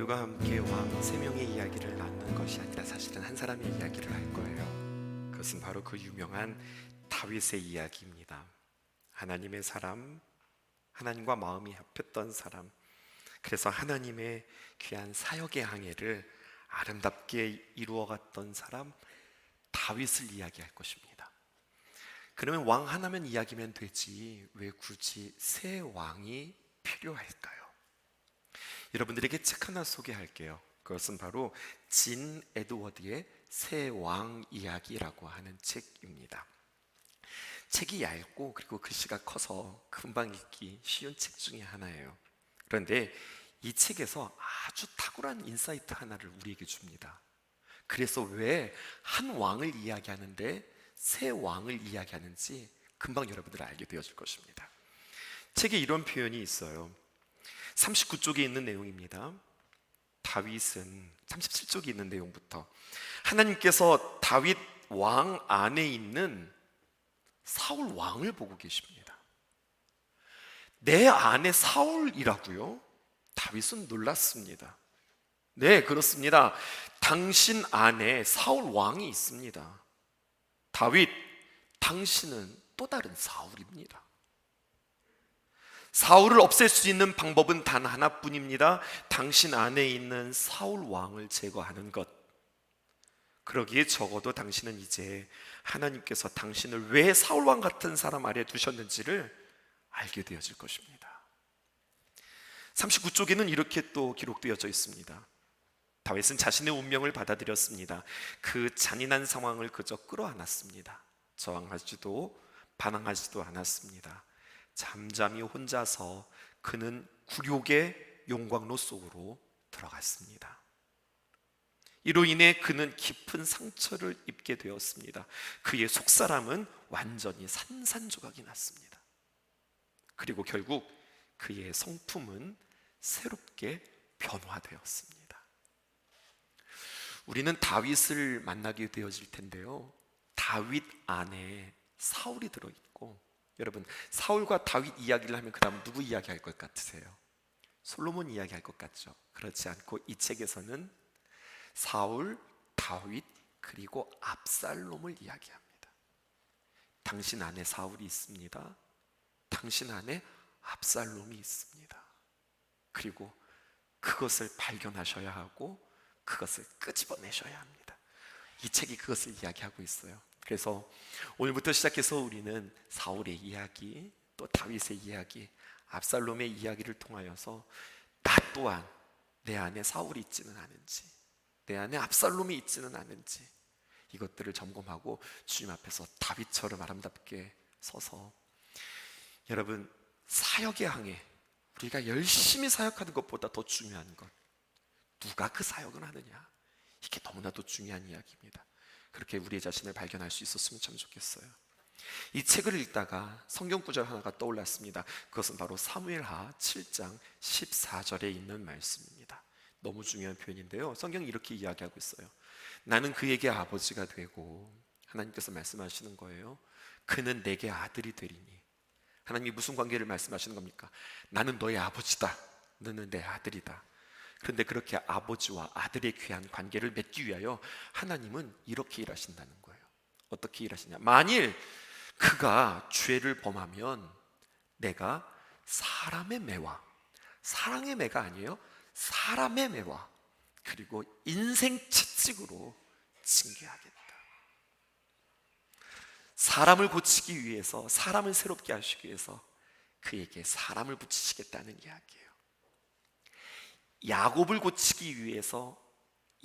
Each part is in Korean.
여러분들과 함께 왕 세 명의 이야기를 나누는 것이 아니라 사실은 한 사람의 이야기를 할 거예요. 그것은 바로 그 유명한 다윗의 이야기입니다. 하나님의 사람, 하나님과 마음이 합했던 사람, 그래서 하나님의 귀한 사역의 항해를 아름답게 이루어갔던 사람 다윗을 이야기할 것입니다. 그러면 왕 하나면 이야기면 되지 왜 굳이 세 왕이 필요할까요? 여러분들에게 책 하나 소개할게요. 그것은 바로 진 에드워드의 새 왕 이야기라고 하는 책입니다. 책이 얇고 그리고 글씨가 커서 금방 읽기 쉬운 책 중에 하나예요. 그런데 이 책에서 아주 탁월한 인사이트 하나를 우리에게 줍니다. 그래서 왜 한 왕을 이야기하는데 새 왕을 이야기하는지 금방 여러분들 알게 되어질 것입니다. 책에 이런 표현이 있어요. 39쪽에 있는 내용입니다. 다윗은 37쪽에 있는 내용부터 하나님께서 다윗 왕 안에 있는 사울 왕을 보고 계십니다. 내 안에 사울이라고요? 다윗은 놀랐습니다. 네, 그렇습니다. 당신 안에 사울 왕이 있습니다. 다윗, 당신은 또 다른 사울입니다. 사울을 없앨 수 있는 방법은 단 하나뿐입니다. 당신 안에 있는 사울 왕을 제거하는 것. 그러기에 적어도 당신은 이제 하나님께서 당신을 왜 사울 왕 같은 사람 아래 두셨는지를 알게 되어질 것입니다. 39쪽에는 이렇게 또 기록되어져 있습니다. 다윗은 자신의 운명을 받아들였습니다. 그 잔인한 상황을 그저 끌어안았습니다. 저항하지도 반항하지도 않았습니다. 잠잠히 혼자서 그는 굴욕의 용광로 속으로 들어갔습니다. 이로 인해 그는 깊은 상처를 입게 되었습니다. 그의 속사람은 완전히 산산조각이 났습니다. 그리고 결국 그의 성품은 새롭게 변화되었습니다. 우리는 다윗을 만나게 되어질 텐데요, 다윗 안에 사울이 들어있고, 여러분 사울과 다윗 이야기를 하면 그 다음 누구 이야기할 것 같으세요? 솔로몬 이야기할 것 같죠? 그렇지 않고 이 책에서는 사울, 다윗, 그리고 압살롬을 이야기합니다. 당신 안에 사울이 있습니다. 당신 안에 압살롬이 있습니다. 그리고 그것을 발견하셔야 하고 그것을 끄집어내셔야 합니다. 이 책이 그것을 이야기하고 있어요. 그래서 오늘부터 시작해서 우리는 사울의 이야기, 또 다윗의 이야기, 압살롬의 이야기를 통하여서 나 또한 내 안에 사울이 있지는 않은지, 내 안에 압살롬이 있지는 않은지 이것들을 점검하고 주님 앞에서 다윗처럼 아름답게 서서, 여러분 사역의 항해, 우리가 열심히 사역하는 것보다 더 중요한 것, 누가 그 사역을 하느냐, 이게 너무나도 중요한 이야기입니다. 그렇게 우리의 자신을 발견할 수 있었으면 참 좋겠어요. 이 책을 읽다가 성경 구절 하나가 떠올랐습니다. 그것은 바로 사무엘하 7장 14절에 있는 말씀입니다. 너무 중요한 표현인데요, 성경이 이렇게 이야기하고 있어요. 나는 그에게 아버지가 되고, 하나님께서 말씀하시는 거예요. 그는 내게 아들이 되리니. 하나님이 무슨 관계를 말씀하시는 겁니까? 나는 너의 아버지다, 너는 내 아들이다. 그런데 그렇게 아버지와 아들의 귀한 관계를 맺기 위하여 하나님은 이렇게 일하신다는 거예요. 어떻게 일하시냐? 만일 그가 죄를 범하면 내가 사람의 매와, 사랑의 매가 아니에요, 사람의 매와, 그리고 인생 채찍으로 징계하겠다. 사람을 고치기 위해서, 사람을 새롭게 하시기 위해서 그에게 사람을 붙이시겠다는 이야기예요. 야곱을 고치기 위해서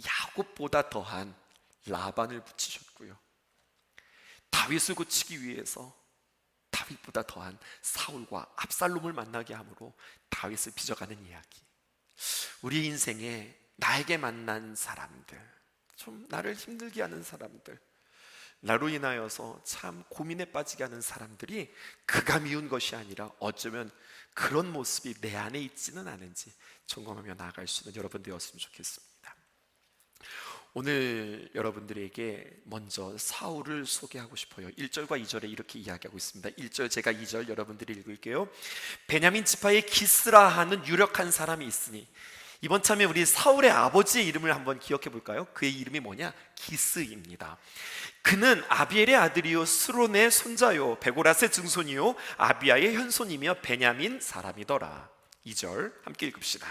야곱보다 더한 라반을 붙이셨고요, 다윗을 고치기 위해서 다윗보다 더한 사울과 압살롬을 만나게 함으로 다윗을 빚어가는 이야기. 우리 인생에 나에게 만난 사람들, 좀 나를 힘들게 하는 사람들, 나로 인하여서 참 고민에 빠지게 하는 사람들이 그가 미운 것이 아니라 어쩌면 그런 모습이 내 안에 있지는 않은지 점검하며 나아갈 수 있는 여러분 되었으면 좋겠습니다. 오늘 여러분들에게 먼저 사울을 소개하고 싶어요. 1절과 2절에 이렇게 이야기하고 있습니다. 1절 제가 2절 여러분들이 읽을게요. 베냐민 지파의 기스라 하는 유력한 사람이 있으니 이번 참에 우리 사울의 아버지의 이름을 한번 기억해 볼까요? 그의 이름이 뭐냐? 기스입니다. 그는 아비엘의 아들이요 스론의 손자요 베고라스의 증손이요 아비야의 현손이며 베냐민 사람이더라. 2절 함께 읽읍시다.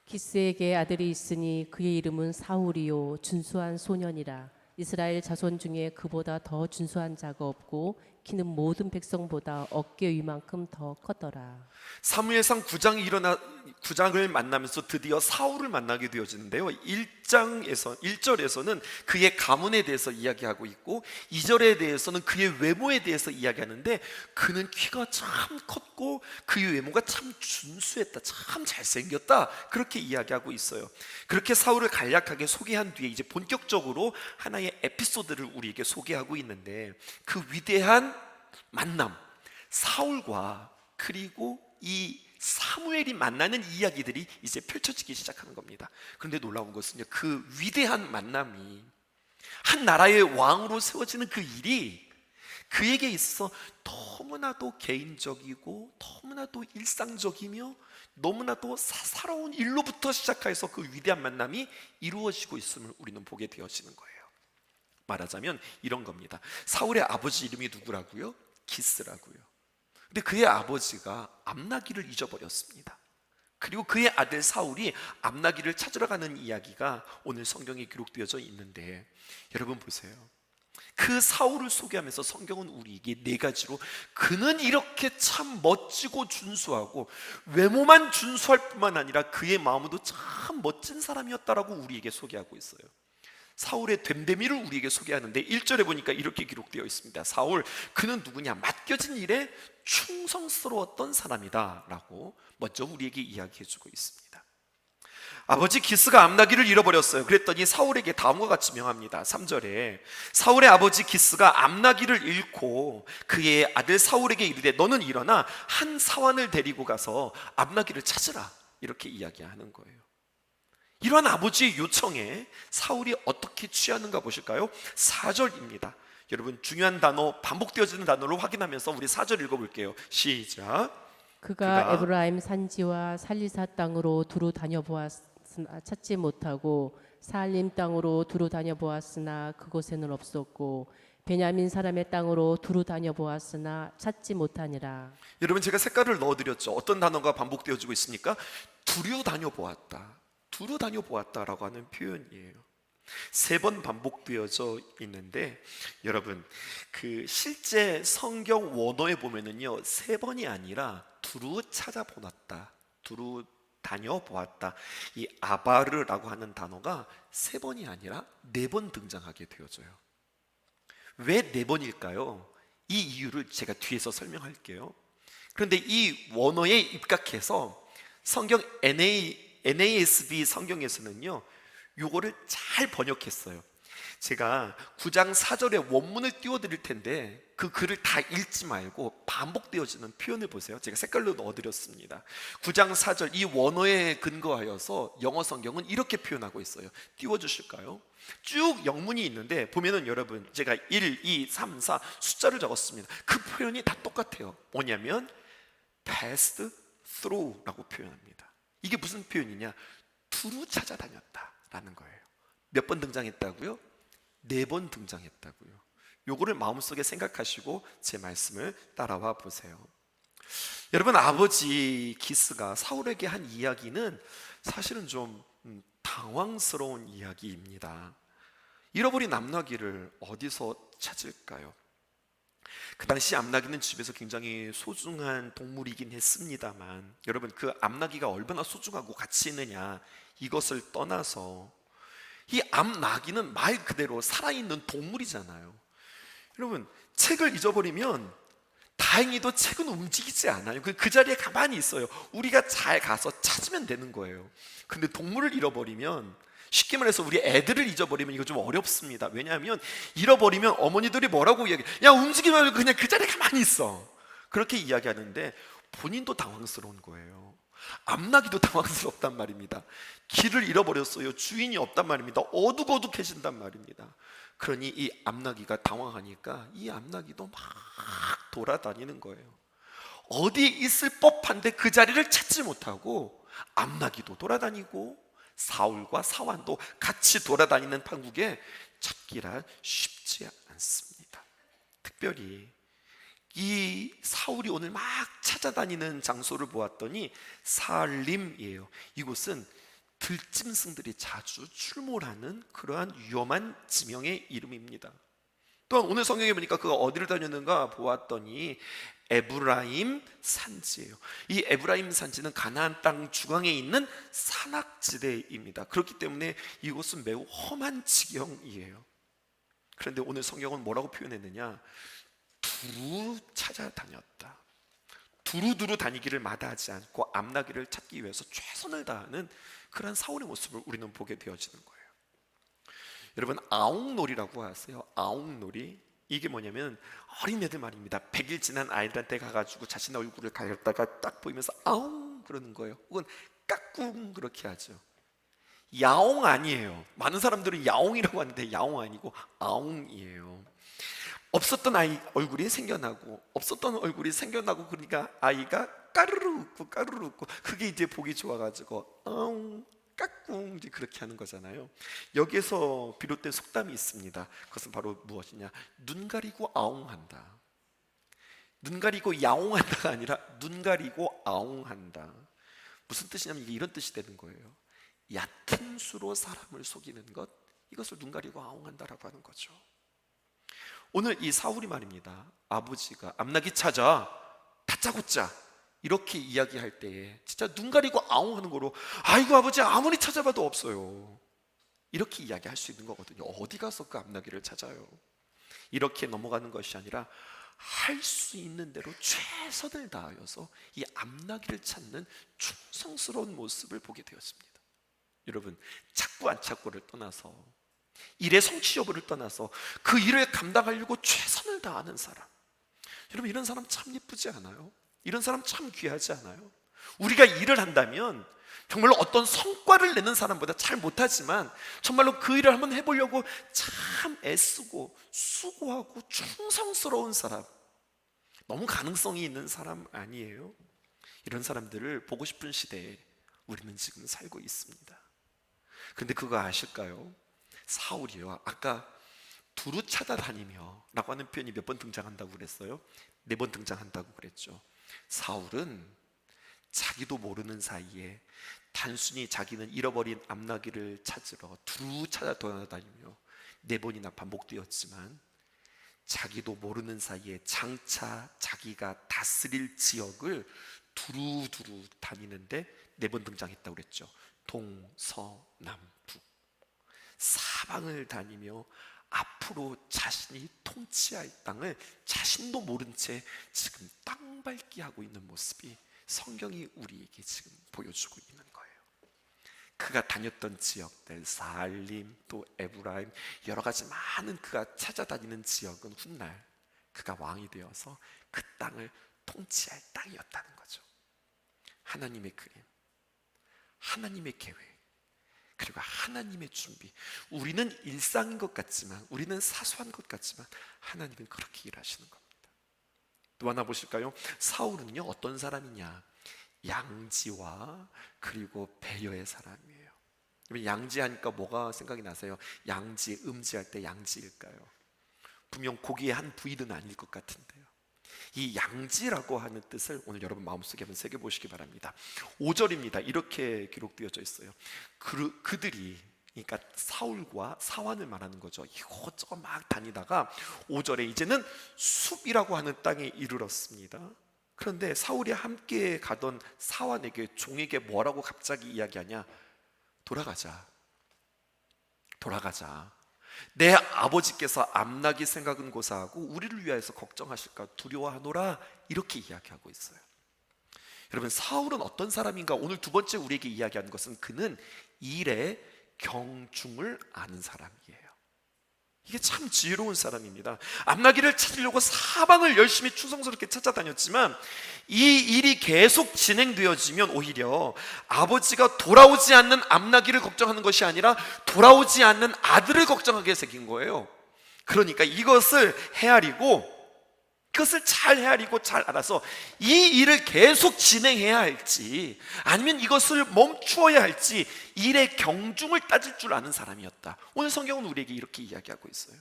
기스에게 아들이 있으니 그의 이름은 사울이요 준수한 소년이라. 이스라엘 자손 중에 그보다 더 준수한 자가 없고 키는 모든 백성보다 어깨 위만큼 더 컸더라. 사무엘상 9장을 만나면서 드디어 사울을 만나게 되어지는데요. 1절에서는 그의 가문에 대해서 이야기하고 있고 2절에 대해서는 그의 외모에 대해서 이야기하는데 그는 키가 참 컸고 그의 외모가 참 준수했다, 참 잘생겼다, 그렇게 이야기하고 있어요. 그렇게 사울을 간략하게 소개한 뒤에 이제 본격적으로 하나의 에피소드를 우리에게 소개하고 있는데 그 위대한 만남, 사울과 그리고 이 사무엘이 만나는 이야기들이 이제 펼쳐지기 시작하는 겁니다. 그런데 놀라운 것은요, 그 위대한 만남이 한 나라의 왕으로 세워지는 그 일이 그에게 있어 너무나도 개인적이고 너무나도 일상적이며 너무나도 사사로운 일로부터 시작해서 그 위대한 만남이 이루어지고 있음을 우리는 보게 되어지는 거예요. 말하자면 이런 겁니다. 사울의 아버지 이름이 누구라고요? 기스라고요. 근데 그의 아버지가 암나기를 잊어버렸습니다. 그리고 그의 아들 사울이 암나기를 찾으러 가는 이야기가 오늘 성경에 기록되어져 있는데, 여러분 보세요. 그 사울을 소개하면서 성경은 우리에게 네 가지로 그는 이렇게 참 멋지고 준수하고 외모만 준수할 뿐만 아니라 그의 마음도 참 멋진 사람이었다라고 우리에게 소개하고 있어요. 사울의 됨됨이를 우리에게 소개하는데 1절에 보니까 이렇게 기록되어 있습니다. 사울, 그는 누구냐? 맡겨진 일에 충성스러웠던 사람이다 라고 먼저 우리에게 이야기해주고 있습니다. 아버지 기스가 암나기를 잃어버렸어요. 그랬더니 사울에게 다음과 같이 명합니다. 3절에 사울의 아버지 기스가 암나기를 잃고 그의 아들 사울에게 이르되 너는 일어나 한 사환을 데리고 가서 암나기를 찾으라, 이렇게 이야기하는 거예요. 이러한 아버지의 요청에 사울이 어떻게 취하는가 보실까요? 4절입니다. 여러분, 중요한 단어, 반복되어지는 단어로 확인하면서 우리 4절 읽어볼게요. 시작. 그가 에브라임 산지와 살리사 땅으로 두루 다녀보았으나 찾지 못하고 사알림 땅으로 두루 다녀보았으나 그곳에는 없었고 베냐민 사람의 땅으로 두루 다녀보았으나 찾지 못하니라. 여러분, 제가 색깔을 넣어드렸죠. 어떤 단어가 반복되어지고 있습니까? 두루 다녀보았다, 두루 다녀보았다라고 하는 표현이에요. 3번 반복되어져 있는데, 여러분, 그 실제 성경 원어에 보면은요 3번이 아니라 두루 찾아보았다, 두루 다녀보았다, 이 아바르라고 하는 단어가 3번이 아니라 4번 등장하게 되어져요. 왜 4번일까요? 이 이유를 제가 뒤에서 설명할게요. 그런데 이 원어에 입각해서 성경 NASB 성경에서는요 요거를 잘 번역했어요. 제가 9장 4절에 원문을 띄워드릴 텐데 그 글을 다 읽지 말고 반복되어지는 표현을 보세요. 제가 색깔로 넣어드렸습니다. 9장 4절 이 원어에 근거하여서 영어 성경은 이렇게 표현하고 있어요. 띄워주실까요? 쭉 영문이 있는데 보면은 여러분, 제가 1, 2, 3, 4 숫자를 적었습니다. 그 표현이 다 똑같아요. 뭐냐면 passed through라고 표현합니다. 이게 무슨 표현이냐? 두루 찾아다녔다라는 거예요. 몇 번 등장했다고요? 4번 등장했다고요. 요거를 마음속에 생각하시고 제 말씀을 따라와 보세요. 여러분, 아버지 기스가 사울에게 한 이야기는 사실은 좀 당황스러운 이야기입니다. 잃어버린 암나기를 어디서 찾을까요? 그 당시 암나기는 집에서 굉장히 소중한 동물이긴 했습니다만, 여러분, 그 암나기가 얼마나 소중하고 가치 있느냐 이것을 떠나서 이 암나기는 말 그대로 살아있는 동물이잖아요. 여러분, 책을 잊어버리면 다행히도 책은 움직이지 않아요. 그 자리에 가만히 있어요. 우리가 잘 가서 찾으면 되는 거예요. 근데 동물을 잃어버리면, 쉽게 말해서 우리 애들을 잊어버리면 이거 좀 어렵습니다. 왜냐하면 잃어버리면 어머니들이 뭐라고 이야기해요? 야, 움직이지 말고 그냥 그 자리에 가만히 있어, 그렇게 이야기하는데 본인도 당황스러운 거예요. 암나기도 당황스럽단 말입니다. 길을 잃어버렸어요. 주인이 없단 말입니다. 어둑어둑해진단 말입니다. 그러니 이 암나기가 당황하니까 이 암나기도 막 돌아다니는 거예요. 어디 있을 법한데 그 자리를 찾지 못하고 암나기도 돌아다니고 사울과 사환도 같이 돌아다니는 판국에 찾기란 쉽지 않습니다. 특별히 이 사울이 오늘 막 찾아다니는 장소를 보았더니 사알림이에요. 이곳은 들짐승들이 자주 출몰하는 그러한 위험한 지명의 이름입니다. 또한 오늘 성경에 보니까 그가 어디를 다녔는가 보았더니 에브라임 산지예요. 이 에브라임 산지는 가나안 땅 중앙에 있는 산악지대입니다. 그렇기 때문에 이곳은 매우 험한 지경이에요. 그런데 오늘 성경은 뭐라고 표현했느냐? 두루 찾아다녔다. 두루두루 다니기를 마다하지 않고 암나기를 찾기 위해서 최선을 다하는 그런 사울의 모습을 우리는 보게 되어지는 거예요. 여러분, 아웅놀이라고 하세요. 아웅놀이, 이게 뭐냐면 어린애들 말입니다. 100일 지난 아이들한테 가가지고 자신 얼굴을 가렸다가 딱 보이면서 아웅 그러는 거예요. 혹은 까꿍 그렇게 하죠. 야옹 아니에요. 많은 사람들은 야옹이라고 하는데 야옹 아니고 아웅이에요. 없었던 아이 얼굴이 생겨나고 없었던 얼굴이 생겨나고, 그러니까 아이가 까르르 웃고 까르르 웃고, 그게 이제 보기 좋아가지고 아웅 까꿍 이제 그렇게 하는 거잖아요. 여기에서 비롯된 속담이 있습니다. 그것은 바로 무엇이냐? 눈 가리고 아웅한다. 눈 가리고 야옹한다가 아니라 눈 가리고 아웅한다. 무슨 뜻이냐면 이게 이런 뜻이 되는 거예요. 얕은 수로 사람을 속이는 것, 이것을 눈 가리고 아웅한다라고 하는 거죠. 오늘 이 사울이 말입니다. 아버지가 암나기 찾아 다짜고짜 이렇게 이야기할 때에 진짜 눈 가리고 아웅하는 거로, 아이고 아버지 아무리 찾아봐도 없어요, 이렇게 이야기할 수 있는 거거든요. 어디 가서 그 암나기를 찾아요? 이렇게 넘어가는 것이 아니라 할 수 있는 대로 최선을 다하여서 이 암나기를 찾는 충성스러운 모습을 보게 되었습니다. 여러분, 찾고 안 찾고를 떠나서, 일의 성취 여부를 떠나서 그 일을 감당하려고 최선을 다하는 사람, 여러분 이런 사람 참 예쁘지 않아요? 이런 사람 참 귀하지 않아요? 우리가 일을 한다면 정말로 어떤 성과를 내는 사람보다 잘 못하지만 정말로 그 일을 한번 해보려고 참 애쓰고 수고하고 충성스러운 사람, 너무 가능성이 있는 사람 아니에요? 이런 사람들을 보고 싶은 시대에 우리는 지금 살고 있습니다. 그런데 그거 아실까요? 사울이요, 아까 두루 찾아다니며 라고 하는 표현이 몇 번 등장한다고 그랬어요? 4번 등장한다고 그랬죠. 사울은 자기도 모르는 사이에 단순히 자기는 잃어버린 암나기를 찾으러 두루 찾아 돌아다니며 4번이나 반복되었지만, 자기도 모르는 사이에 장차 자기가 다스릴 지역을 두루두루 다니는데 4번 등장했다고 그랬죠. 동서남북, 사방을 다니며 앞으로 자신이 통치할 땅을 자신도 모른 채 지금 땅 밟기 하고 있는 모습이 성경이 우리에게 지금 보여주고 있는 거예요. 그가 다녔던 지역들, 사알림, 또 에브라임, 여러 가지 많은 그가 찾아다니는 지역은 훗날 그가 왕이 되어서 그 땅을 통치할 땅이었다는 거죠. 하나님의 그림, 하나님의 계획, 그리고 하나님의 준비. 우리는 일상인 것 같지만, 우리는 사소한 것 같지만 하나님은 그렇게 일하시는 겁니다. 또 하나 보실까요? 사울은요 어떤 사람이냐? 양지와 그리고 배려의 사람이에요. 양지하니까 뭐가 생각이 나세요? 양지, 음지할 때 양지일까요? 분명 고기의 한 부위는 아닐 것 같은데요. 이 양지라고 하는 뜻을 오늘 여러분 마음속에 한번 새겨보시기 바랍니다. 5절입니다. 이렇게 기록되어져 있어요. 그들이, 그러니까 사울과 사환을 말하는 거죠. 이것저것 막 다니다가 5절에 이제는 숲이라고 하는 땅에 이르렀습니다. 그런데 사울이 함께 가던 사환에게, 종에게 뭐라고 갑자기 이야기하냐? 돌아가자, 돌아가자. 내 아버지께서 암나기 생각은 고사하고 우리를 위하여서 걱정하실까 두려워하노라, 이렇게 이야기하고 있어요. 여러분, 사울은 어떤 사람인가? 오늘 2번째 우리에게 이야기하는 것은 그는 일에 경중을 아는 사람이에요. 이게 참 지혜로운 사람입니다. 암나기를 찾으려고 사방을 열심히 충성스럽게 찾아다녔지만 이 일이 계속 진행되어지면 오히려 아버지가 돌아오지 않는 암나기를 걱정하는 것이 아니라 돌아오지 않는 아들을 걱정하게 생긴 거예요. 그러니까 이것을 헤아리고 그것을 잘 헤아리고 잘 알아서 이 일을 계속 진행해야 할지 아니면 이것을 멈추어야 할지 일의 경중을 따질 줄 아는 사람이었다. 오늘 성경은 우리에게 이렇게 이야기하고 있어요.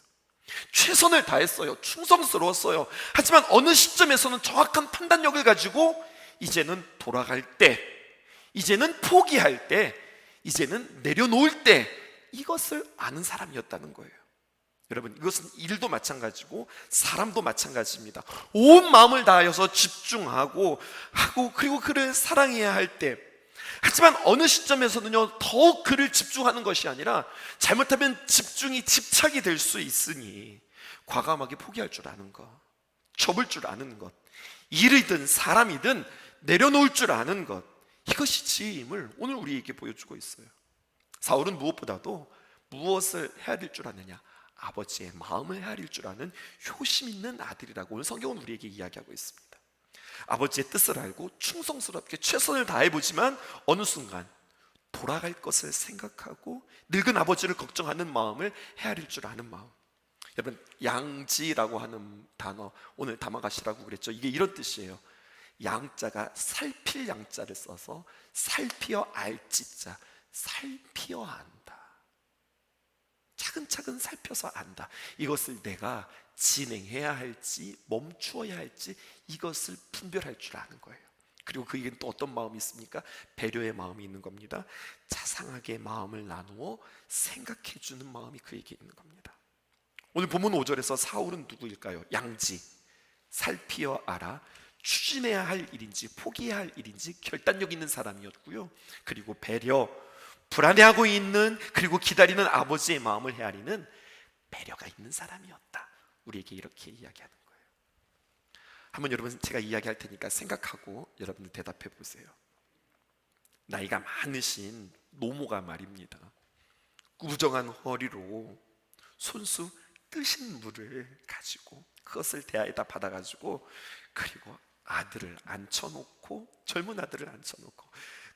최선을 다했어요. 충성스러웠어요. 하지만 어느 시점에서는 정확한 판단력을 가지고 이제는 돌아갈 때, 이제는 포기할 때, 이제는 내려놓을 때 이것을 아는 사람이었다는 거예요. 여러분, 이것은 일도 마찬가지고 사람도 마찬가지입니다. 온 마음을 다하여서 집중하고 그리고 그를 사랑해야 할 때, 하지만 어느 시점에서는요 더욱 그를 집중하는 것이 아니라 잘못하면 집중이 집착이 될 수 있으니 과감하게 포기할 줄 아는 것, 접을 줄 아는 것, 일이든 사람이든 내려놓을 줄 아는 것, 이것이 지혜임을 오늘 우리에게 보여주고 있어요. 사울은 무엇보다도 무엇을 헤아릴 줄 아느냐? 아버지의 마음을 헤아릴 줄 아는 효심 있는 아들이라고 오늘 성경은 우리에게 이야기하고 있습니다. 아버지의 뜻을 알고 충성스럽게 최선을 다해보지만 어느 순간 돌아갈 것을 생각하고 늙은 아버지를 걱정하는 마음을 헤아릴 줄 아는 마음. 여러분, 양지라고 하는 단어 오늘 담아가시라고 그랬죠. 이게 이런 뜻이에요. 양자가 살필 양자를 써서 살피어 알지자, 살피어 안다. 차근차근 살펴서 안다. 이것을 내가 진행해야 할지 멈추어야 할지 이것을 분별할 줄 아는 거예요. 그리고 그에겐 또 어떤 마음이 있습니까? 배려의 마음이 있는 겁니다. 자상하게 마음을 나누어 생각해 주는 마음이 그에게 있는 겁니다. 오늘 본문 5절에서 사울은 누구일까요? 양지, 살피어 알아, 추진해야 할 일인지 포기해야 할 일인지 결단력 있는 사람이었고요. 그리고 배려, 불안해하고 있는 그리고 기다리는 아버지의 마음을 헤아리는 배려가 있는 사람이었다. 우리에게 이렇게 이야기하는 거예요. 한번 여러분, 제가 이야기할 테니까 생각하고 여러분들 대답해 보세요. 나이가 많으신 노모가 말입니다. 꾸정한 허리로 손수 뜨신 물을 가지고 그것을 대야에다 받아가지고 그리고 아들을 앉혀놓고 젊은 아들을 앉혀놓고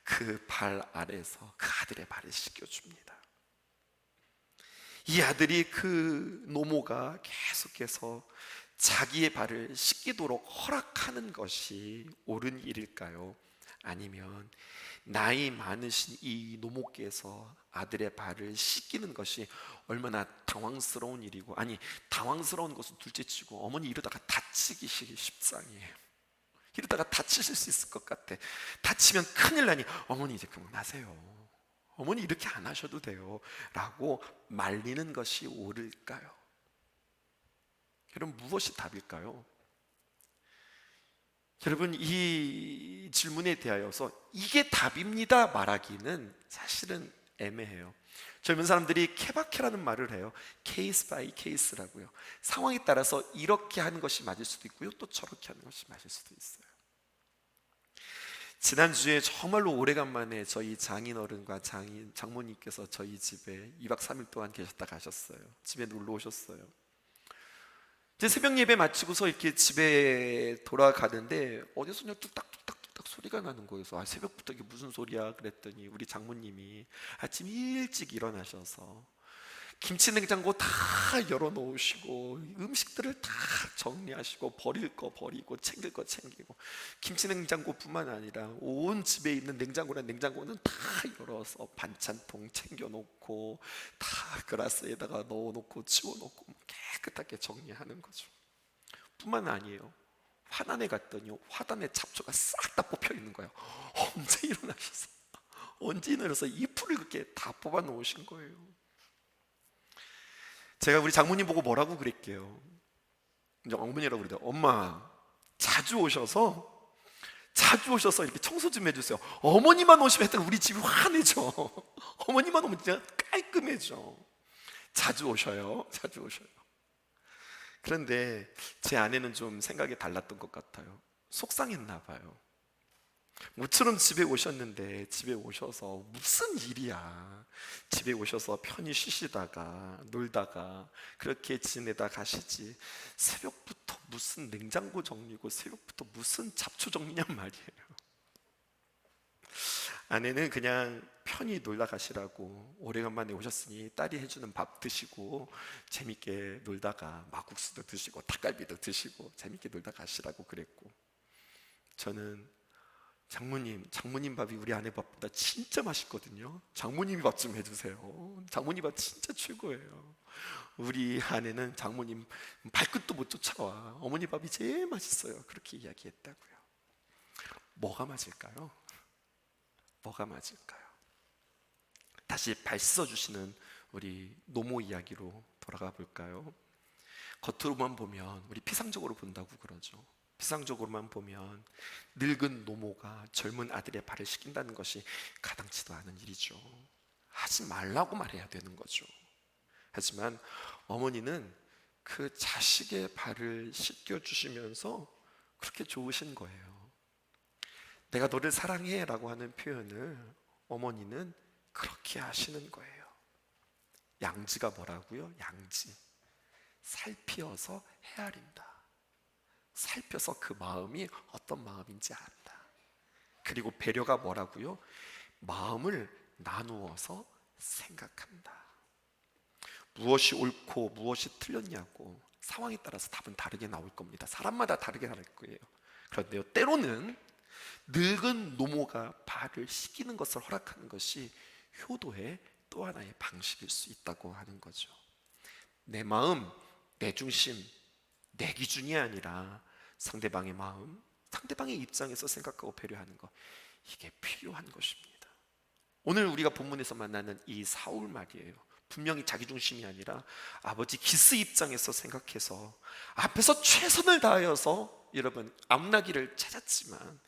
그 발 아래에서 그 아들의 발을 씻겨줍니다. 이 아들이 그 노모가 계속해서 자기의 발을 씻기도록 허락하는 것이 옳은 일일까요? 아니면 나이 많으신 이 노모께서 아들의 발을 씻기는 것이 얼마나 당황스러운 일이고, 아니 당황스러운 것은 둘째치고 어머니 이러다가 다치기 십상이에요. 이러다가 다치실 수 있을 것 같아. 다치면 큰일 나니 어머니 이제 그만하세요. 어머니 이렇게 안 하셔도 돼요 라고 말리는 것이 옳을까요? 여러분, 무엇이 답일까요? 여러분, 이 질문에 대하여서 이게 답입니다 말하기는 사실은 애매해요. 젊은 사람들이 케바케라는 말을 해요. 케이스 바이 케이스라고요. 상황에 따라서 이렇게 하는 것이 맞을 수도 있고요, 또 저렇게 하는 것이 맞을 수도 있어요. 지난주에 정말로 오래간만에 저희 장인어른과 장모님께서 저희 집에 2박 3일 동안 계셨다 가셨어요. 집에 놀러 오셨어요. 이제 새벽 예배 마치고서 이렇게 집에 돌아가는데 어디서 그냥 뚝딱뚝딱 소리가 나는 거예요. 그래서 새벽부터 이게 무슨 소리야 그랬더니 우리 장모님이 아침 일찍 일어나셔서 김치 냉장고 다 열어놓으시고 음식들을 다 정리하시고 버릴 거 버리고 챙길 거 챙기고, 김치 냉장고뿐만 아니라 온 집에 있는 냉장고는 다 열어서 반찬통 챙겨놓고 다 그라스에다가 넣어놓고 치워놓고 깨끗하게 정리하는 거죠. 뿐만 아니에요. 화단에 갔더니 화단에 잡초가 싹 다 뽑혀 있는 거예요. 언제 일어나셔서 언제 일어나서 이 풀을 그렇게 다 뽑아 놓으신 거예요. 제가 우리 장모님 보고 뭐라고 그랬게요. 이제 어머니라고 그러죠. 엄마 자주 오셔서 이렇게 청소 좀 해주세요. 어머니만 오시면 했더니 우리 집이 환해져. 어머니만 오면 진짜 깔끔해져. 자주 오셔요. 그런데 제 아내는 좀 생각이 달랐던 것 같아요. 속상했나 봐요. 모처럼 집에 오셨는데 집에 오셔서 무슨 일이야. 집에 오셔서 편히 쉬시다가 놀다가 그렇게 지내다 가시지 새벽부터 무슨 냉장고 정리고 새벽부터 무슨 잡초 정리냔 말이에요. 아내는 그냥 편히 놀다 가시라고, 오래간만에 오셨으니 딸이 해주는 밥 드시고 재밌게 놀다가 막국수도 드시고 닭갈비도 드시고 재밌게 놀다 가시라고 그랬고, 저는 장모님 밥이 우리 아내 밥보다 진짜 맛있거든요. 장모님이 밥 좀 해주세요. 장모님 밥 진짜 최고예요. 우리 아내는 장모님 발끝도 못 쫓아와. 어머니 밥이 제일 맛있어요. 그렇게 이야기했다고요. 뭐가 맞을까요? 뭐가 맞을까요? 다시 발 씻어주시는 우리 노모 이야기로 돌아가 볼까요? 겉으로만 보면, 우리 피상적으로 본다고 그러죠. 피상적으로만 보면 늙은 노모가 젊은 아들의 발을 씻긴다는 것이 가당치도 않은 일이죠. 하지 말라고 말해야 되는 거죠. 하지만 어머니는 그 자식의 발을 씻겨주시면서 그렇게 좋으신 거예요. 내가 너를 사랑해 라고 하는 표현을 어머니는 그렇게 하시는 거예요. 양지가 뭐라고요? 양지, 살피어서 헤아린다. 살펴서 그 마음이 어떤 마음인지 안다. 그리고 배려가 뭐라고요? 마음을 나누어서 생각한다. 무엇이 옳고 무엇이 틀렸냐고 상황에 따라서 답은 다르게 나올 겁니다. 사람마다 다르게 나올 거예요. 그런데요, 때로는 늙은 노모가 발을 씻기는 것을 허락하는 것이 효도의 또 하나의 방식일 수 있다고 하는 거죠. 내 마음, 내 중심, 내 기준이 아니라 상대방의 마음, 상대방의 입장에서 생각하고 배려하는 것, 이게 필요한 것입니다. 오늘 우리가 본문에서 만나는 이 사울 말이에요. 분명히 자기 중심이 아니라 아버지 기스 입장에서 생각해서 앞에서 최선을 다하여서 여러분 앞나기를 찾았지만,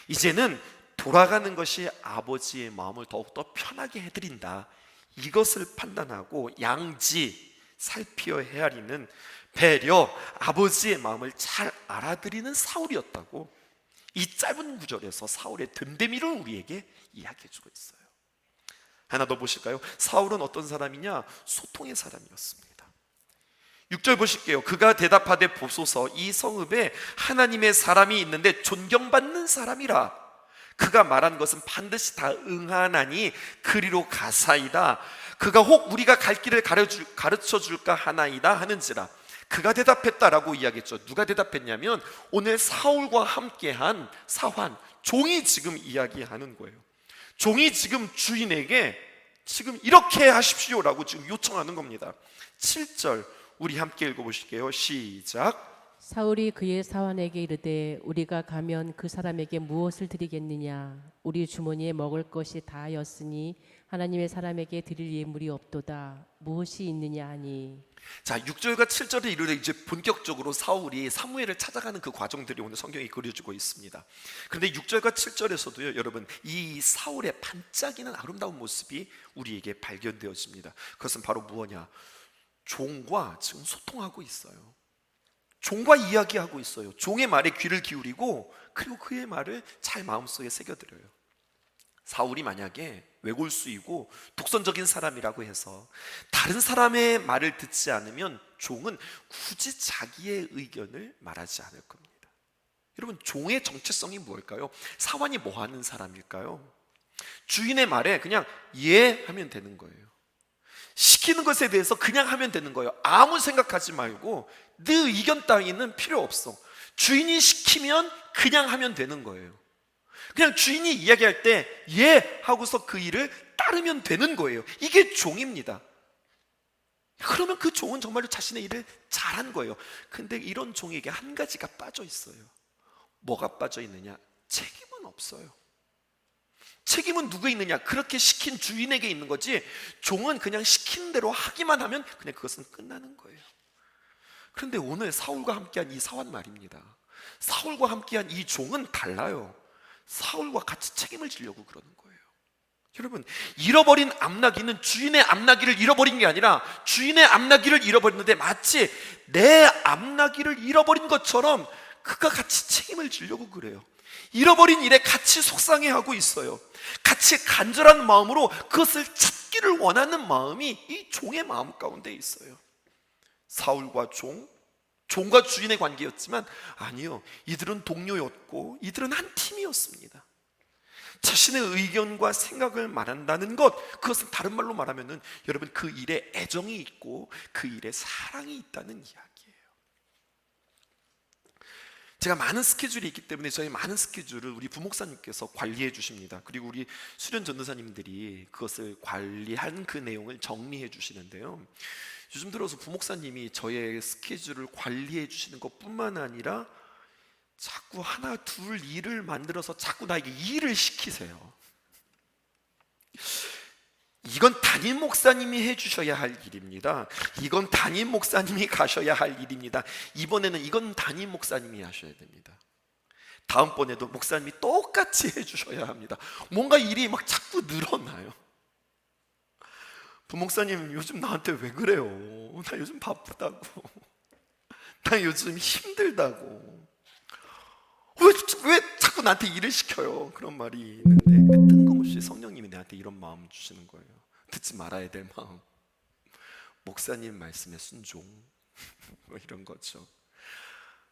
이제는 돌아가는 것이 아버지의 마음을 더욱더 편하게 해드린다, 이것을 판단하고 양지, 살피어 헤아리는 배려, 아버지의 마음을 잘 알아들이는 사울이었다고 이 짧은 구절에서 사울의 됨됨이를 우리에게 이야기해주고 있어요. 하나 더 보실까요? 사울은 어떤 사람이냐? 소통의 사람이었습니다. 6절 보실게요. 그가 대답하되 보소서, 이 성읍에 하나님의 사람이 있는데 존경받는 사람이라. 그가 말한 것은 반드시 다 응하나니 그리로 가사이다. 그가 혹 우리가 갈 길을 가르쳐 줄까 하나이다 하는지라. 그가 대답했다라고 이야기했죠. 누가 대답했냐면 오늘 사울과 함께한 사환, 종이 지금 이야기하는 거예요. 종이 지금 주인에게 지금 이렇게 하십시오라고 지금 요청하는 겁니다. 7절 우리 함께 읽어보실게요. 시작. 사울이 그의 사환에게 이르되 우리가 가면 그 사람에게 무엇을 드리겠느냐? 우리 주머니에 먹을 것이 다였으니 하나님의 사람에게 드릴 예물이 없도다. 무엇이 있느냐 하니. 자, 6절과 7절에 이르러 이제 본격적으로 사울이 사무엘을 찾아가는 그 과정들이 오늘 성경에 그려지고 있습니다. 그런데 6절과 7절에서도요, 여러분, 이 사울의 반짝이는 아름다운 모습이 우리에게 발견되어집니다. 그것은 바로 무엇이냐? 종과 지금 소통하고 있어요. 종과 이야기하고 있어요. 종의 말에 귀를 기울이고 그리고 그의 말을 잘 마음속에 새겨들어요. 사울이 만약에 외골수이고 독선적인 사람이라고 해서 다른 사람의 말을 듣지 않으면 종은 굳이 자기의 의견을 말하지 않을 겁니다. 여러분, 종의 정체성이 무엇일까요? 사환이 뭐 하는 사람일까요? 주인의 말에 그냥 예 하면 되는 거예요. 시키는 것에 대해서 그냥 하면 되는 거예요. 아무 생각하지 말고 네 의견 따위는 필요 없어. 주인이 시키면 그냥 하면 되는 거예요. 그냥 주인이 이야기할 때 예 하고서 그 일을 따르면 되는 거예요. 이게 종입니다. 그러면 그 종은 정말로 자신의 일을 잘한 거예요. 근데 이런 종에게 한 가지가 빠져 있어요. 뭐가 빠져 있느냐? 책임은 없어요. 책임은 누구에 있느냐? 그렇게 시킨 주인에게 있는 거지, 종은 그냥 시킨 대로 하기만 하면 그냥 그것은 끝나는 거예요. 그런데 오늘 사울과 함께한 이 사환 말입니다. 사울과 함께한 이 종은 달라요. 사울과 같이 책임을 지려고 그러는 거예요. 여러분, 잃어버린 암나귀는 주인의 암나귀를 잃어버린 게 아니라 주인의 암나귀를 잃어버렸는데 마치 내 암나귀를 잃어버린 것처럼 그가 같이 책임을 지려고 그래요. 잃어버린 일에 같이 속상해하고 있어요. 같이 간절한 마음으로 그것을 찾기를 원하는 마음이 이 종의 마음 가운데 있어요. 사울과 종과 주인의 관계였지만 아니요, 이들은 동료였고 이들은 한 팀이었습니다. 자신의 의견과 생각을 말한다는 것, 그것은 다른 말로 말하면은 여러분 그 일에 애정이 있고 그 일에 사랑이 있다는 이야기예요. 제가 많은 스케줄이 있기 때문에 저희 많은 스케줄을 우리 부목사님께서 관리해 주십니다. 그리고 우리 수련 전도사님들이 그것을 관리한 그 내용을 정리해 주시는데요, 요즘 들어서 부목사님이 저의 스케줄을 관리해 주시는 것뿐만 아니라 자꾸 하나 둘 일을 만들어서 자꾸 나에게 일을 시키세요. 이건 담임 목사님이 해주셔야 할 일입니다. 이건 담임 목사님이 가셔야 할 일입니다. 이번에는 이건 담임 목사님이 하셔야 됩니다. 다음번에도 목사님이 똑같이 해주셔야 합니다. 뭔가 일이 막 자꾸 늘어나요. 부목사님 요즘 나한테 왜 그래요? 나 요즘 바쁘다고, 나 요즘 힘들다고, 왜 자꾸 나한테 일을 시켜요? 그런 말이 있는데 뜬금없이 성령님이 내한테 이런 마음 주시는 거예요. 듣지 말아야 될 마음, 목사님 말씀에 순종, 뭐 이런 거죠.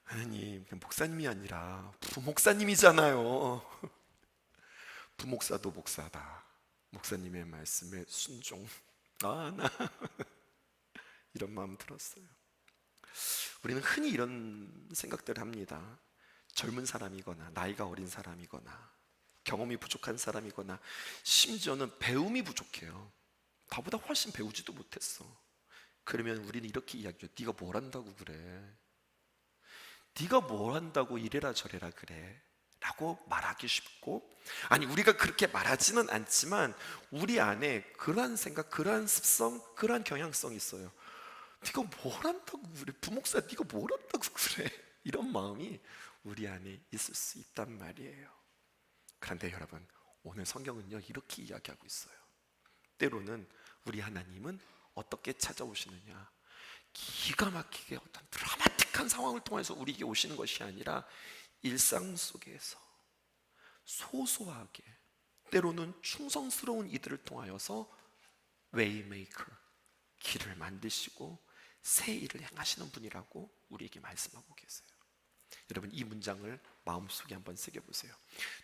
하나님, 그냥 목사님이 아니라 부목사님이잖아요. 부목사도 목사다. 목사님의 말씀에 순종. 나 이런 마음 들었어요. 우리는 흔히 이런 생각들을 합니다. 젊은 사람이거나 나이가 어린 사람이거나 경험이 부족한 사람이거나 심지어는 배움이 부족해요. 나보다 훨씬 배우지도 못했어. 그러면 우리는 이렇게 이야기해요. 네가 뭘 한다고 그래? 네가 뭘 한다고 이래라 저래라 그래? 라고 말하기 쉽고, 아니 우리가 그렇게 말하지는 않지만 우리 안에 그러한 생각, 그러한 습성, 그러한 경향성이 있어요. 네가 뭘 한다고 그래? 부목사 네가 뭘 한다고 그래? 이런 마음이 우리 안에 있을 수 있단 말이에요. 그런데 여러분, 오늘 성경은요 이렇게 이야기하고 있어요. 때로는 우리 하나님은 어떻게 찾아오시느냐, 기가 막히게 어떤 드라마틱한 상황을 통해서 우리에게 오시는 것이 아니라 일상 속에서 소소하게, 때로는 충성스러운 이들을 통하여서 웨이메이커, 길을 만드시고 새 일을 행하시는 분이라고 우리에게 말씀하고 계세요. 여러분, 이 문장을 마음속에 한번 새겨보세요.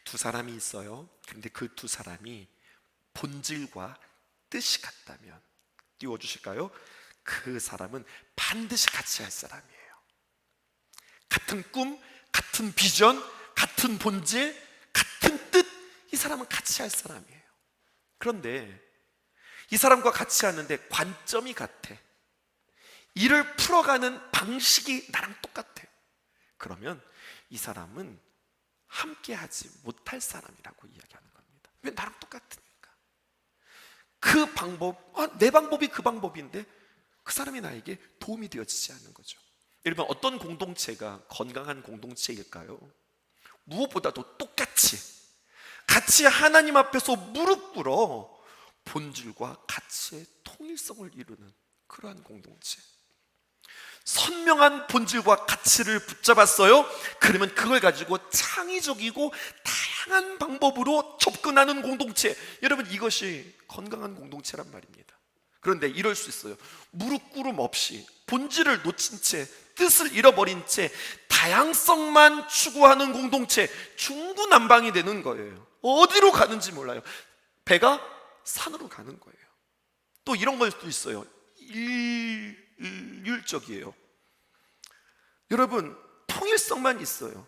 두 사람이 있어요. 그런데 그 두 사람이 본질과 뜻이 같다면, 띄워주실까요? 그 사람은 반드시 같이 할 사람이에요. 같은 꿈, 같은 비전, 같은 본질, 같은 뜻, 이 사람은 같이 할 사람이에요. 그런데 이 사람과 같이 하는데 관점이 같아. 일을 풀어가는 방식이 나랑 똑같아. 그러면 이 사람은 함께 하지 못할 사람이라고 이야기하는 겁니다. 왜? 나랑 똑같으니까. 그 방법, 내 방법이 그 방법인데 그 사람이 나에게 도움이 되어지지 않는 거죠. 여러분, 어떤 공동체가 건강한 공동체일까요? 무엇보다도 똑같이 같이 하나님 앞에서 무릎 꿇어 본질과 가치의 통일성을 이루는 그러한 공동체. 선명한 본질과 가치를 붙잡았어요. 그러면 그걸 가지고 창의적이고 다양한 방법으로 접근하는 공동체, 여러분 이것이 건강한 공동체란 말입니다. 그런데 이럴 수 있어요. 무릎 꿇음 없이 본질을 놓친 채, 뜻을 잃어버린 채 다양성만 추구하는 공동체, 중구난방이 되는 거예요. 어디로 가는지 몰라요. 배가 산으로 가는 거예요. 또 이런 걸 수도 있어요. 일률적이에요. 여러분, 통일성만 있어요.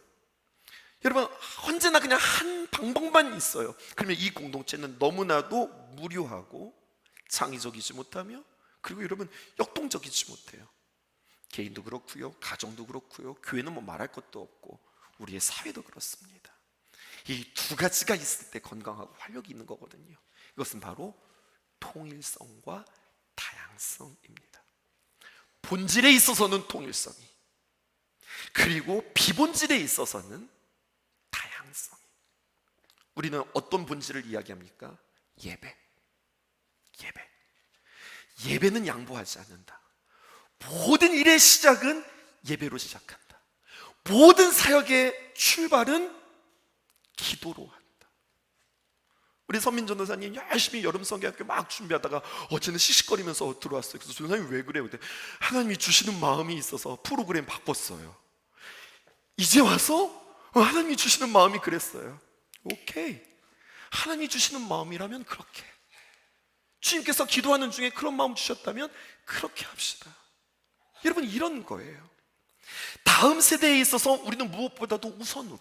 여러분, 언제나 그냥 한 방법만 있어요. 그러면 이 공동체는 너무나도 무료하고 창의적이지 못하며, 그리고 여러분 역동적이지 못해요. 개인도 그렇고요, 가정도 그렇고요, 교회는 뭐 말할 것도 없고 우리의 사회도 그렇습니다. 이 두 가지가 있을 때 건강하고 활력이 있는 거거든요. 이것은 바로 통일성과 다양성입니다. 본질에 있어서는 통일성이, 그리고 비본질에 있어서는 다양성이. 우리는 어떤 본질을 이야기합니까? 예배는 양보하지 않는다. 모든 일의 시작은 예배로 시작한다. 모든 사역의 출발은 기도로 한다. 우리 선민 전도사님 열심히 여름 성경학교 막 준비하다가 어제는 씩씩거리면서 들어왔어요. 그래서 전도사님 왜 그래요? 그때 하나님이 주시는 마음이 있어서 프로그램 바꿨어요. 이제 와서 하나님이 주시는 마음이 그랬어요. 오케이. 하나님이 주시는 마음이라면 그렇게, 주님께서 기도하는 중에 그런 마음 주셨다면 그렇게 합시다. 여러분, 이런 거예요. 다음 세대에 있어서 우리는 무엇보다도 우선으로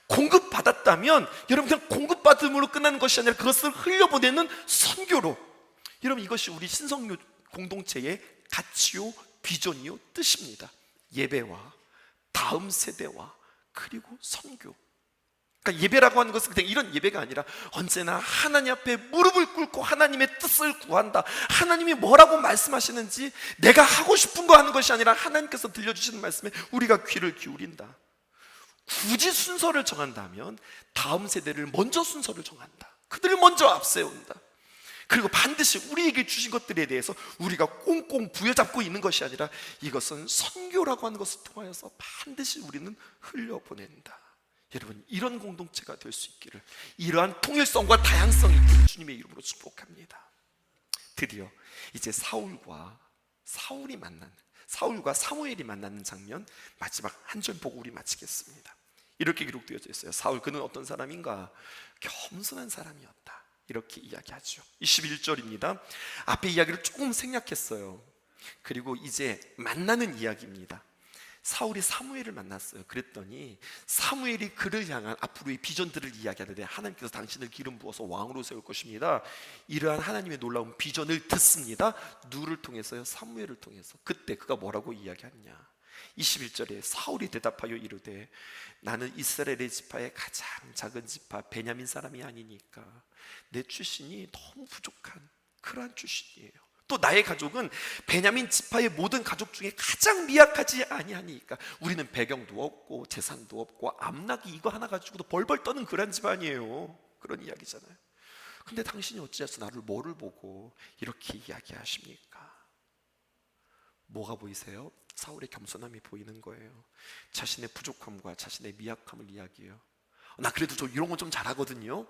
공급받았다면, 여러분, 그냥 공급받음으로 끝나는 것이 아니라 그것을 흘려보내는 선교로, 여러분, 이것이 우리 신성교 공동체의 가치요, 비전이요, 뜻입니다. 예배와 다음 세대와 그리고 선교. 그러니까 예배라고 하는 것은 그냥 이런 예배가 아니라 언제나 하나님 앞에 무릎을 꿇고 하나님의 뜻을 구한다. 하나님이 뭐라고 말씀하시는지 내가 하고 싶은 거 하는 것이 아니라 하나님께서 들려주시는 말씀에 우리가 귀를 기울인다. 굳이 순서를 정한다면 다음 세대를 먼저 순서를 정한다. 그들을 먼저 앞세운다. 그리고 반드시 우리에게 주신 것들에 대해서 우리가 꽁꽁 부여잡고 있는 것이 아니라 이것은 선교라고 하는 것을 통하여서 반드시 우리는 흘려보낸다. 여러분, 이런 공동체가 될 수 있기를, 이러한 통일성과 다양성이 있기를 주님의 이름으로 축복합니다. 드디어 이제 사울과 사무엘이 만나는 장면, 마지막 한 절 보고 우리 마치겠습니다. 이렇게 기록되어져 있어요. 사울, 그는 어떤 사람인가? 겸손한 사람이었다. 이렇게 이야기하죠. 21절입니다. 앞에 이야기를 조금 생략했어요. 그리고 이제 만나는 이야기입니다. 사울이 사무엘을 만났어요. 그랬더니 사무엘이 그를 향한 앞으로의 비전들을 이야기하는데, 하나님께서 당신을 기름 부어서 왕으로 세울 것입니다. 이러한 하나님의 놀라운 비전을 듣습니다. 누구를 통해서요? 사무엘을 통해서. 그때 그가 뭐라고 이야기하냐? 21절에 사울이 대답하여 이르되, 나는 이스라엘의 지파의 가장 작은 지파 베냐민 사람이 아니니까 내 출신이 너무 부족한 그러한 출신이에요. 또 나의 가족은 베냐민 지파의 모든 가족 중에 가장 미약하지 아니하니까, 우리는 배경도 없고 재산도 없고 암낙이 이거 하나 가지고도 벌벌 떠는 그런 집안이에요. 그런 이야기잖아요. 근데 당신이 어찌해서 나를 뭐를 보고 이렇게 이야기하십니까? 뭐가 보이세요? 사울의 겸손함이 보이는 거예요. 자신의 부족함과 자신의 미약함을 이야기해요. 나 그래도 저 이런 건 좀 잘하거든요.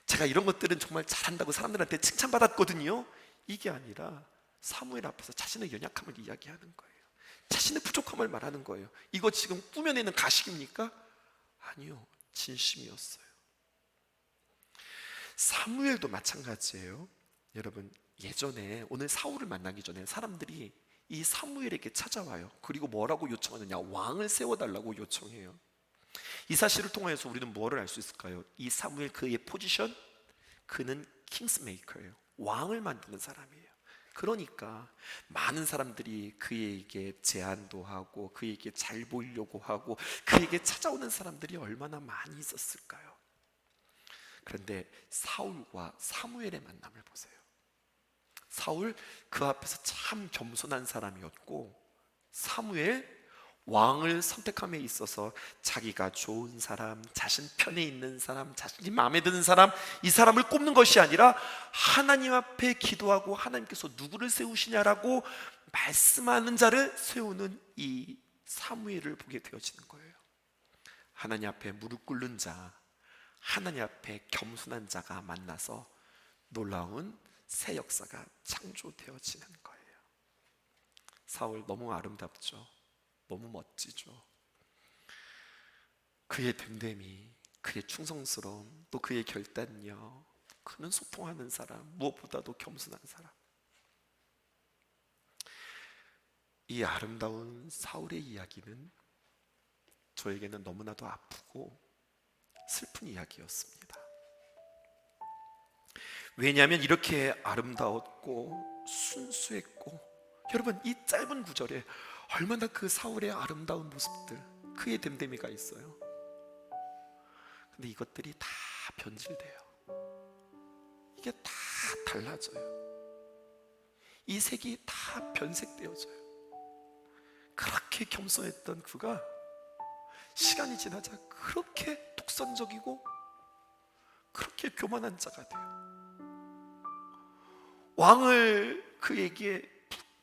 제가 이런 것들은 정말 잘한다고 사람들한테 칭찬받았거든요. 이게 아니라 사무엘 앞에서 자신의 연약함을 이야기하는 거예요. 자신의 부족함을 말하는 거예요. 이거 지금 꾸며내는 가식입니까? 아니요, 진심이었어요. 사무엘도 마찬가지예요. 여러분, 예전에, 오늘 사울을 만나기 전에 사람들이 이 사무엘에게 찾아와요. 그리고 뭐라고 요청하느냐? 왕을 세워달라고 요청해요. 이 사실을 통해서 우리는 뭐를 알 수 있을까요? 이 사무엘, 그의 포지션, 그는 킹스메이커예요. 왕을 만드는 사람이에요. 그러니까 많은 사람들이 그에게 제안도 하고 그에게 잘 보이려고 하고 그에게 찾아오는 사람들이 얼마나 많이 있었을까요? 그런데 사울과 사무엘의 만남을 보세요. 사울, 그 앞에서 참 겸손한 사람이었고, 사무엘, 왕을 선택함에 있어서 자기가 좋은 사람, 자신 편에 있는 사람, 자신이 마음에 드는 사람, 이 사람을 꼽는 것이 아니라 하나님 앞에 기도하고 하나님께서 누구를 세우시냐라고 말씀하는 자를 세우는 이 사무엘을 보게 되어지는 거예요. 하나님 앞에 무릎 꿇는 자, 하나님 앞에 겸손한 자가 만나서 놀라운 새 역사가 창조되어지는 거예요. 사울 너무 아름답죠. 너무 멋지죠. 그의 됨됨이, 그의 충성스러움, 또 그의 결단력, 그는 소통하는 사람, 무엇보다도 겸손한 사람. 이 아름다운 사울의 이야기는 저에게는 너무나도 아프고 슬픈 이야기였습니다. 왜냐하면 이렇게 아름다웠고 순수했고, 여러분, 이 짧은 구절에 얼마나 그 사울의 아름다운 모습들, 그의 됨됨이가 있어요. 근데 이것들이 다 변질돼요. 이게 다 달라져요. 이 색이 다 변색되어져요. 그렇게 겸손했던 그가 시간이 지나자 그렇게 독선적이고 그렇게 교만한 자가 돼요. 왕을 그에게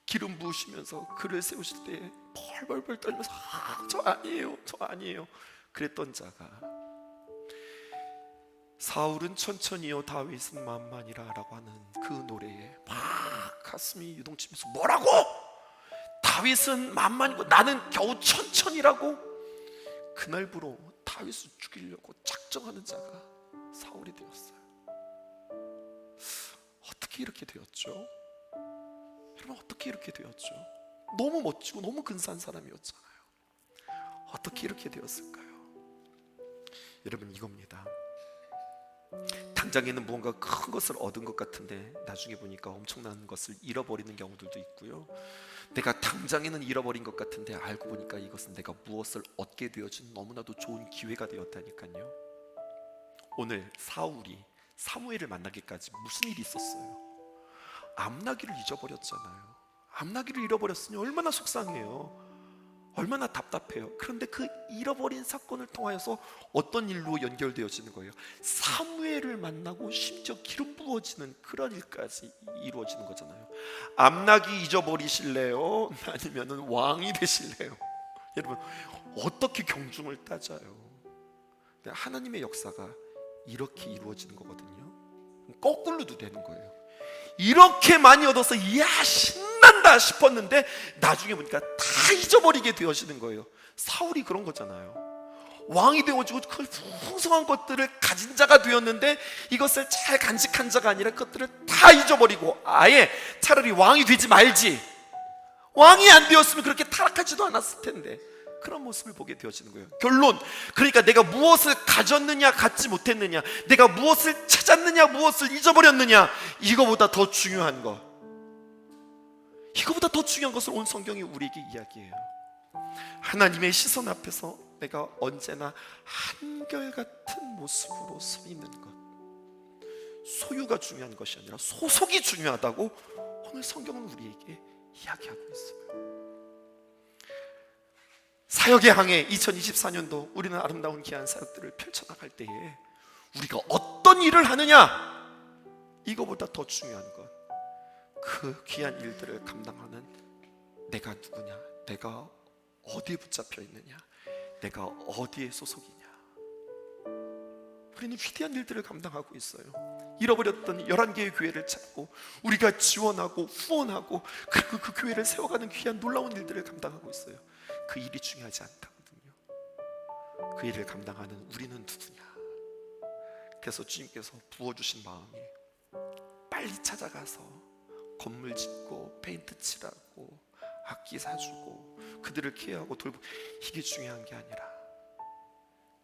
기름 부으시면서 그를 세우실 때 벌벌벌 떨면서 저 아니에요, 저 아니에요 그랬던 자가, 사울은 천천히요 다윗은 만만이라 라고 하는 그 노래에 막 가슴이 유동치면서, 뭐라고? 다윗은 만만이고 나는 겨우 천천히라고? 그날부로 다윗을 죽이려고 작정하는 자가 사울이 되었어요. 어떻게 이렇게 되었죠? 여러분, 어떻게 이렇게 되었죠? 너무 멋지고 너무 근사한 사람이었잖아요. 어떻게 이렇게 되었을까요? 여러분, 이겁니다. 당장에는 무언가 큰 것을 얻은 것 같은데 나중에 보니까 엄청난 것을 잃어버리는 경우들도 있고요. 내가 당장에는 잃어버린 것 같은데 알고 보니까 이것은 내가 무엇을 얻게 되어진 너무나도 좋은 기회가 되었다니까요. 오늘 사울이 사무엘을 만나기까지 무슨 일이 있었어요? 암나기를 잊어버렸잖아요. 암나기를 잃어버렸으니 얼마나 속상해요. 얼마나 답답해요. 그런데 그 잃어버린 사건을 통하여서 어떤 일로 연결되어지는 거예요? 사무엘을 만나고 심지어 기름 부어지는 그런 일까지 이루어지는 거잖아요. 암나기 잊어버리실래요? 아니면 왕이 되실래요? 여러분, 어떻게 경중을 따져요? 하나님의 역사가 이렇게 이루어지는 거거든요. 거꾸로도 되는 거예요. 이렇게 많이 얻어서 이야 신난다 싶었는데 나중에 보니까 다 잊어버리게 되어지는 거예요. 사울이 그런 거잖아요. 왕이 되어지고 그 풍성한 것들을 가진 자가 되었는데 이것을 잘 간직한 자가 아니라 그것들을 다 잊어버리고 아예 차라리 왕이 되지 말지, 왕이 안 되었으면 그렇게 타락하지도 않았을 텐데 그런 모습을 보게 되어지는 거예요. 결론, 그러니까 내가 무엇을 가졌느냐 갖지 못했느냐, 내가 무엇을 찾았느냐 무엇을 잊어버렸느냐, 이거보다 더 중요한 것, 이거보다 더 중요한 것을 온 성경이 우리에게 이야기해요. 하나님의 시선 앞에서 내가 언제나 한결같은 모습으로 서 있는 것, 소유가 중요한 것이 아니라 소속이 중요하다고 오늘 성경은 우리에게 이야기하고 있어요. 사역의 항해 2024년도 우리는 아름다운 귀한 사역들을 펼쳐나갈 때에 우리가 어떤 일을 하느냐, 이거보다 더 중요한 것, 그 귀한 일들을 감당하는 내가 누구냐, 내가 어디에 붙잡혀 있느냐, 내가 어디에 소속이냐. 우리는 위대한 일들을 감당하고 있어요. 잃어버렸던 11개의 교회를 찾고 우리가 지원하고 후원하고 그리고 그 교회를 세워가는 귀한 놀라운 일들을 감당하고 있어요. 그 일이 중요하지 않다거든요. 그 일을 감당하는 우리는 누구냐. 그래서 주님께서 부어주신 마음이 빨리 찾아가서 건물 짓고 페인트 칠하고 악기 사주고 그들을 케어하고 돌보고, 이게 중요한 게 아니라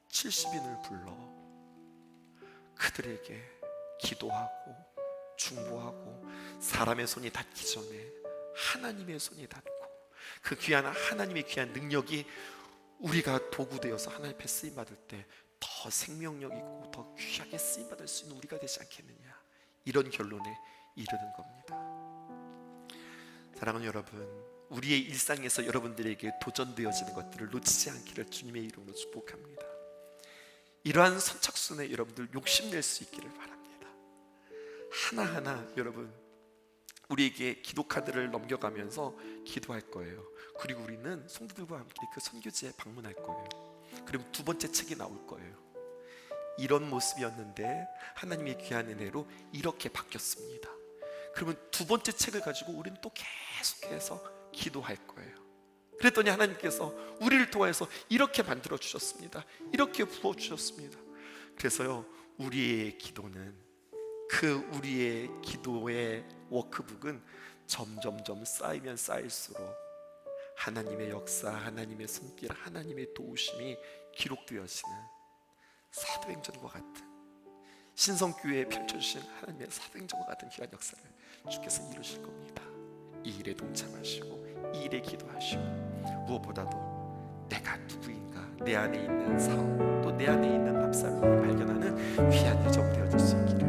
70인을 불러 그들에게 기도하고 중보하고 사람의 손이 닿기 전에 하나님의 손이 닿고 그 귀한 하나님의 귀한 능력이 우리가 도구되어서 하나님 앞에 쓰임받을 때 더 생명력 있고 더 귀하게 쓰임받을 수 있는 우리가 되지 않겠느냐, 이런 결론에 이르는 겁니다. 사랑하는 여러분, 우리의 일상에서 여러분들에게 도전되어지는 것들을 놓치지 않기를 주님의 이름으로 축복합니다. 이러한 선착순에 여러분들 욕심낼 수 있기를 바랍니다. 하나하나 여러분, 우리에게 기도 카드를 넘겨가면서 기도할 거예요. 그리고 우리는 성도들과 함께 그 선교지에 방문할 거예요. 그리고 두 번째 책이 나올 거예요. 이런 모습이었는데 하나님의 귀한 은혜로 이렇게 바뀌었습니다. 그러면 두 번째 책을 가지고 우리는 또 계속해서 기도할 거예요. 그랬더니 하나님께서 우리를 통해서 이렇게 만들어 주셨습니다. 이렇게 부어 주셨습니다. 그래서요, 우리의 기도는, 그 우리의 기도의 워크북은 점점점 쌓이면 쌓일수록 하나님의 역사, 하나님의 손길, 하나님의 도우심이 기록되어지는 사도행전과 같은, 신성교회에 펼쳐주신 하나님의 사도행전과 같은 귀한 역사를 주께서 이루실 겁니다. 이 일에 동참하시고 이 일에 기도하시고, 무엇보다도 내가 누구인가, 내 안에 있는 사울, 또 내 안에 있는 압살롬을 발견하는 귀한 여정 되어질 수 있기를,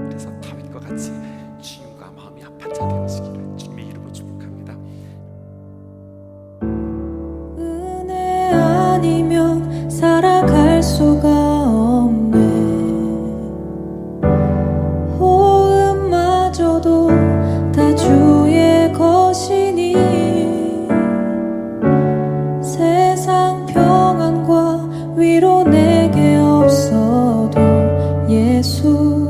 그래서 다윗과 같이 주님과 마음이 합한 자 되어지기를 주님의 이름으로 축복합니다. 은혜 아니면 살아갈 수가 없네. 호흡마저도 다 주의 것이니 세상 평안과 위로 내게 없어도 예수,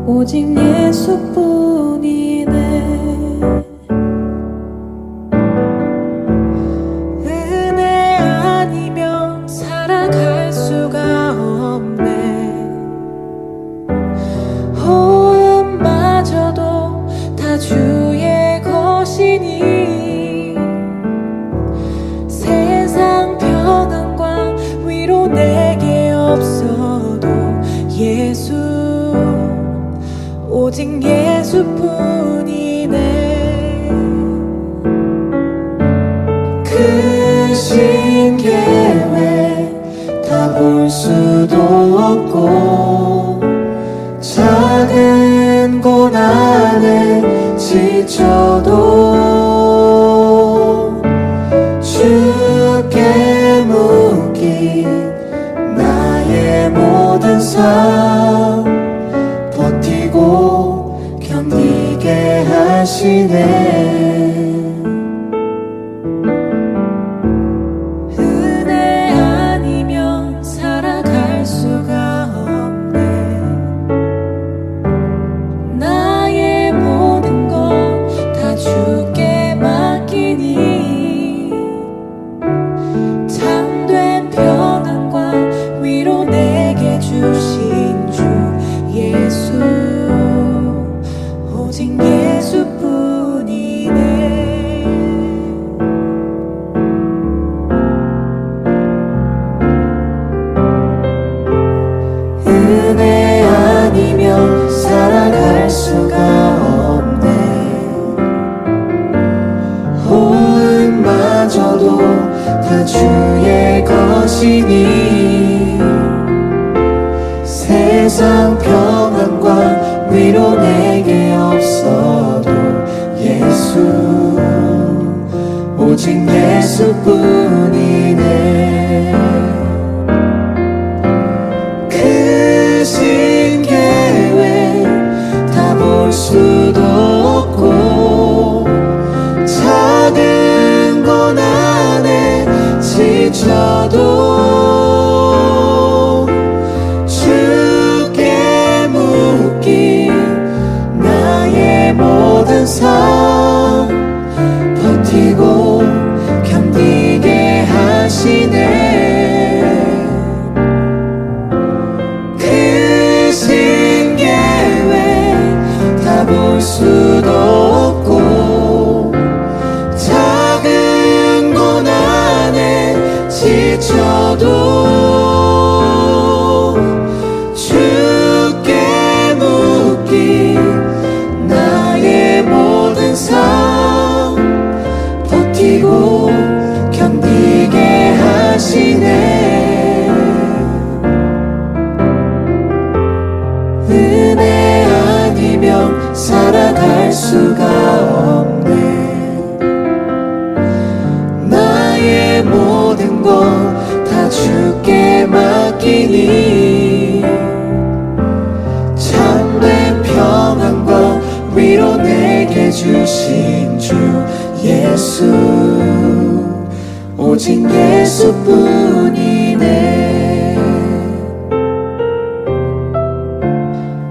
오직 예수뿐이네. 은혜 아니면 살아갈 수가 없네. 오직 예수뿐이네. 크신 계획 다 볼 수도 없고 작은 고난에 지쳐도 주께 묶인 나의 모든 삶 버티고 견디게 하시네. 은혜 아니면 살아갈 수가 없네. 나의 모든 것 다 주께 맡기니 참된 평안과 위로 내게 주신 주 예수 오직 예수뿐이네. 은혜 아니면 살아갈 수가 없네. 호흡마저도 다 주의 것이니 세상 평안과 위로 내게 없어도 예수 오직 예수뿐이네. 크신 계획 다 볼 수도 없고 작은 고난에 지쳐도 주께 묶인 나의 모든 삶 버티고 견디게 하시네. 크신 계획 다 볼 수도 없고 작은 고난에 지쳐도 주께 묶인 나의 모든 삶 버티고 견디게 하시네. 은혜 아니면 살아갈 수가 없네. 나의 모든 것 다 주께 맡기니 참된 평안과 위로 내게 주신 주 예수 오직 예수뿐이네.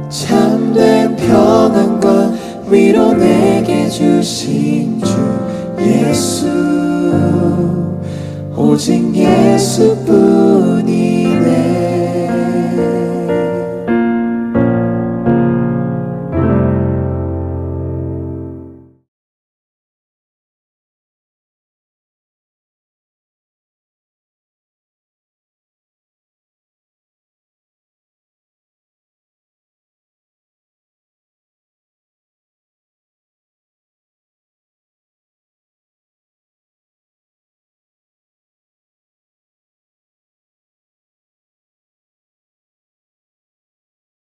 참된 평안과 위로 내게 주신 주 예수 오직 예수뿐